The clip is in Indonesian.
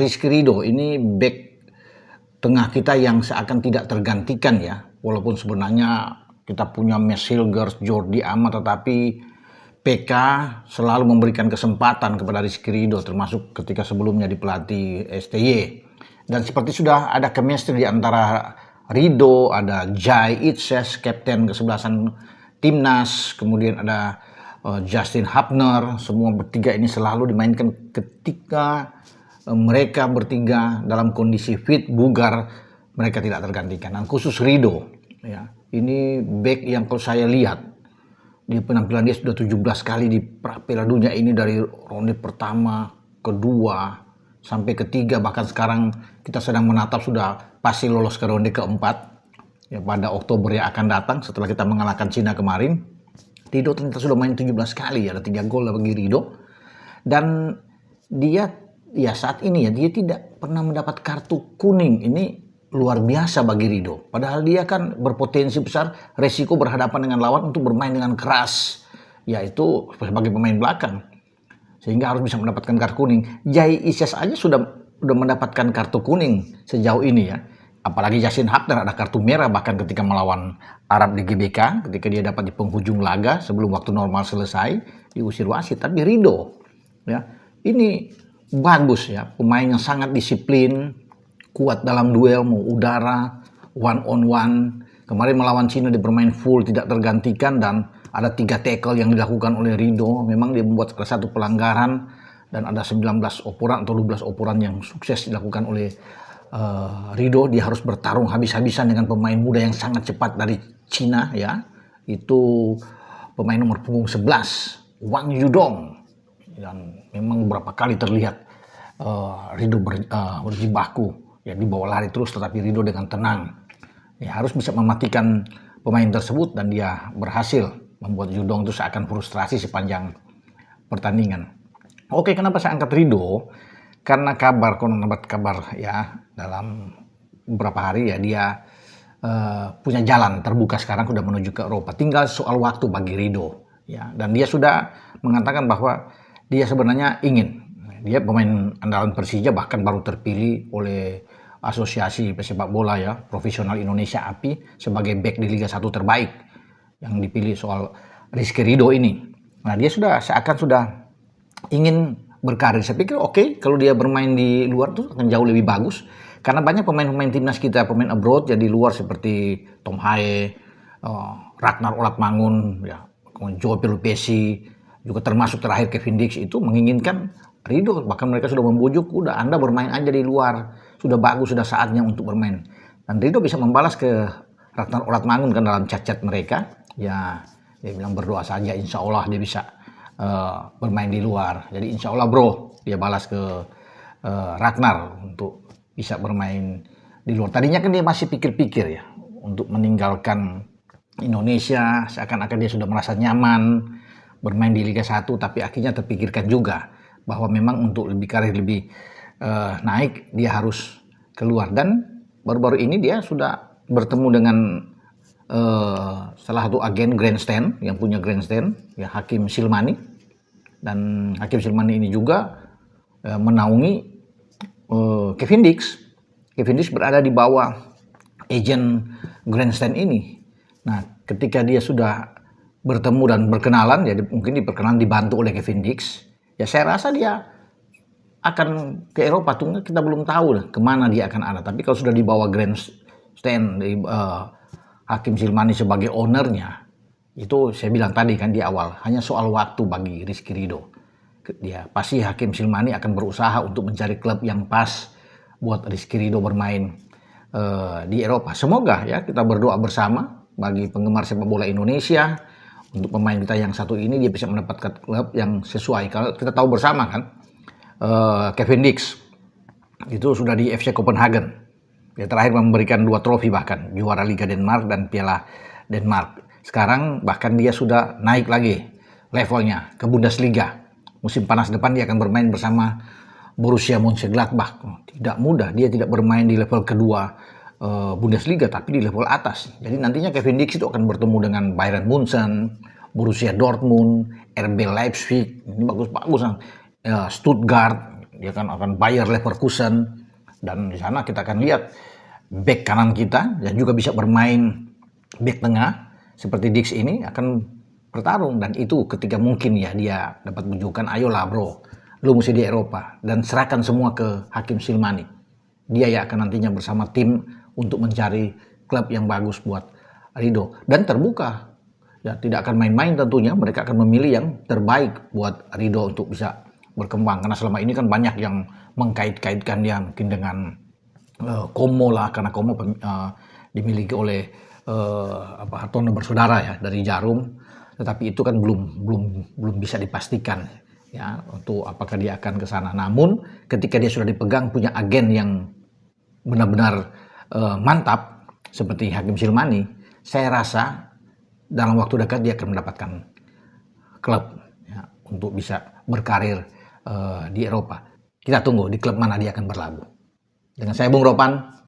Rizky Ridho ini bek tengah kita yang seakan tidak tergantikan ya. Walaupun sebenarnya kita punya Max Hilgers, Jordi Amat, tetapi PK selalu memberikan kesempatan kepada Rizky Ridho, termasuk ketika sebelumnya di pelatih STY. Dan seperti sudah ada chemistry di antara Ridho, ada Jai Itses, kapten kesebelasan timnas, kemudian ada Justin Hubner. Semua bertiga ini selalu dimainkan ketika mereka bertiga dalam kondisi fit, bugar, mereka tidak tergantikan. Dan khusus Ridho, ya, ini back yang kalau saya lihat di penampilan dia sudah 17 kali di Piala Dunia ini, dari ronde pertama, kedua, sampai ketiga, bahkan sekarang kita sedang menatap sudah pasti lolos ke ronde keempat ya, pada Oktober yang akan datang setelah kita mengalahkan Cina kemarin. Ridho ternyata sudah main 17 kali, ada 3 gol bagi Ridho. Dan dia ya saat ini ya dia tidak pernah mendapat kartu kuning. Ini luar biasa bagi Ridho. Padahal dia kan berpotensi besar resiko berhadapan dengan lawan untuk bermain dengan keras, yaitu sebagai pemain belakang, sehingga harus bisa mendapatkan kartu kuning. Jai Ises aja sudah mendapatkan kartu kuning sejauh ini ya. Apalagi Justin Hubner ada kartu merah bahkan ketika melawan Arab di GBK, ketika dia dapat di penghujung laga sebelum waktu normal selesai diusir wasit. Tapi Ridho ya ini bagus ya, pemain yang sangat disiplin, kuat dalam duel, mau udara, one on one. Kemarin melawan Cina dia bermain full, tidak tergantikan, dan ada 3 tackle yang dilakukan oleh Ridho. Memang dia membuat salah satu pelanggaran dan ada 19 operan atau 12 operan yang sukses dilakukan oleh Ridho. Dia harus bertarung habis-habisan dengan pemain muda yang sangat cepat dari Cina ya. Itu pemain nomor punggung 11, Wang Yudong. Dan memang beberapa kali terlihat Ridho berjibaku ya, dibawa lari terus, tetapi Ridho dengan tenang ya harus bisa mematikan pemain tersebut, dan dia berhasil membuat Yudong itu seakan frustrasi sepanjang pertandingan. Oke, kenapa saya angkat Ridho? Karena konon dapat kabar ya dalam beberapa hari ya dia punya jalan terbuka sekarang, sudah menuju ke Eropa. Tinggal soal waktu bagi Ridho ya, dan dia sudah mengatakan bahwa dia sebenarnya ingin, dia pemain andalan Persija, bahkan baru terpilih oleh Asosiasi Pesepak Bola ya Profesional Indonesia API sebagai bek di Liga 1 terbaik yang dipilih soal Rizky Ridho ini. Nah, dia seakan sudah ingin berkarir. Saya pikir oke, kalau dia bermain di luar tuh akan jauh lebih bagus, karena banyak pemain-pemain timnas kita, pemain abroad ya di luar seperti Tom Haye, Ragnar Olatmangun, ya, Joe Pelupesi, juga termasuk terakhir Kevin Dix itu menginginkan Ridho. Bahkan mereka sudah membujuk, udah Anda bermain aja di luar, sudah bagus, sudah saatnya untuk bermain. Dan Ridho bisa membalas ke Ragnar Olatmangun kan dalam chat-chat mereka, ya dia bilang berdoa saja, insya Allah dia bisa bermain di luar. Jadi insya Allah bro, dia balas ke Ragnar untuk bisa bermain di luar. Tadinya kan dia masih pikir-pikir ya untuk meninggalkan Indonesia, seakan-akan dia sudah merasa nyaman bermain di Liga 1, tapi akhirnya terpikirkan juga bahwa memang untuk lebih karir lebih naik dia harus keluar. Dan baru-baru ini dia sudah bertemu dengan salah satu agen grandstand yang punya grandstand ya, Hakim Silmani. Dan Hakim Silmani ini juga menaungi Kevin Dix. Kevin Dix berada di bawah agen grandstand ini. Nah, ketika dia sudah bertemu dan berkenalan, jadi mungkin diperkenalan dibantu oleh Kevin Dix, ya saya rasa dia akan ke Eropa. Tuh kita belum tahu lah kemana dia akan ada. Tapi kalau sudah di bawah grandstand Hakim Silmani sebagai ownernya, itu saya bilang tadi kan di awal, hanya soal waktu bagi Rizky Ridho. Dia pasti Hakim Silmani akan berusaha untuk mencari klub yang pas buat Rizky Ridho bermain di Eropa. Semoga ya, kita berdoa bersama bagi penggemar sepak bola Indonesia, untuk pemain kita yang satu ini dia bisa mendapatkan klub yang sesuai. Kalau kita tahu bersama kan Kevin Dix itu sudah di FC Copenhagen. Dia terakhir memberikan 2 trofi, bahkan juara Liga Denmark dan Piala Denmark. Sekarang bahkan dia sudah naik lagi levelnya ke Bundesliga. Musim panas depan dia akan bermain bersama Borussia Mönchengladbach. Tidak mudah, dia tidak bermain di level kedua Bundesliga, tapi di level atas. Jadi nantinya Kevin Dix itu akan bertemu dengan Bayern Munchen, Borussia Dortmund, RB Leipzig, ini bagus-bagus, Stuttgart. dia kan akan Bayer Leverkusen, dan di sana kita akan lihat bek kanan kita yang juga bisa bermain bek tengah seperti Dix ini akan bertarung, dan itu ketika mungkin ya dia dapat menunjukkan, ayolah bro, lu mesti di Eropa, dan serahkan semua ke Hakim Silmani. Dia ya akan nantinya bersama tim untuk mencari klub yang bagus buat Ridho, dan terbuka ya, tidak akan main-main tentunya, mereka akan memilih yang terbaik buat Ridho untuk bisa berkembang, karena selama ini kan banyak yang mengkait-kaitkan dia mungkin dengan Como lah, karena Como dimiliki oleh Hartono bersaudara ya dari Jarum, tetapi itu kan belum bisa dipastikan ya untuk apakah dia akan ke sana. Namun ketika dia sudah dipegang punya agen yang benar-benar mantap seperti Hakim Silmani, saya rasa dalam waktu dekat dia akan mendapatkan klub ya, untuk bisa berkarir di Eropa. Kita tunggu di klub mana dia akan berlabuh. Dengan saya Bung Ropan.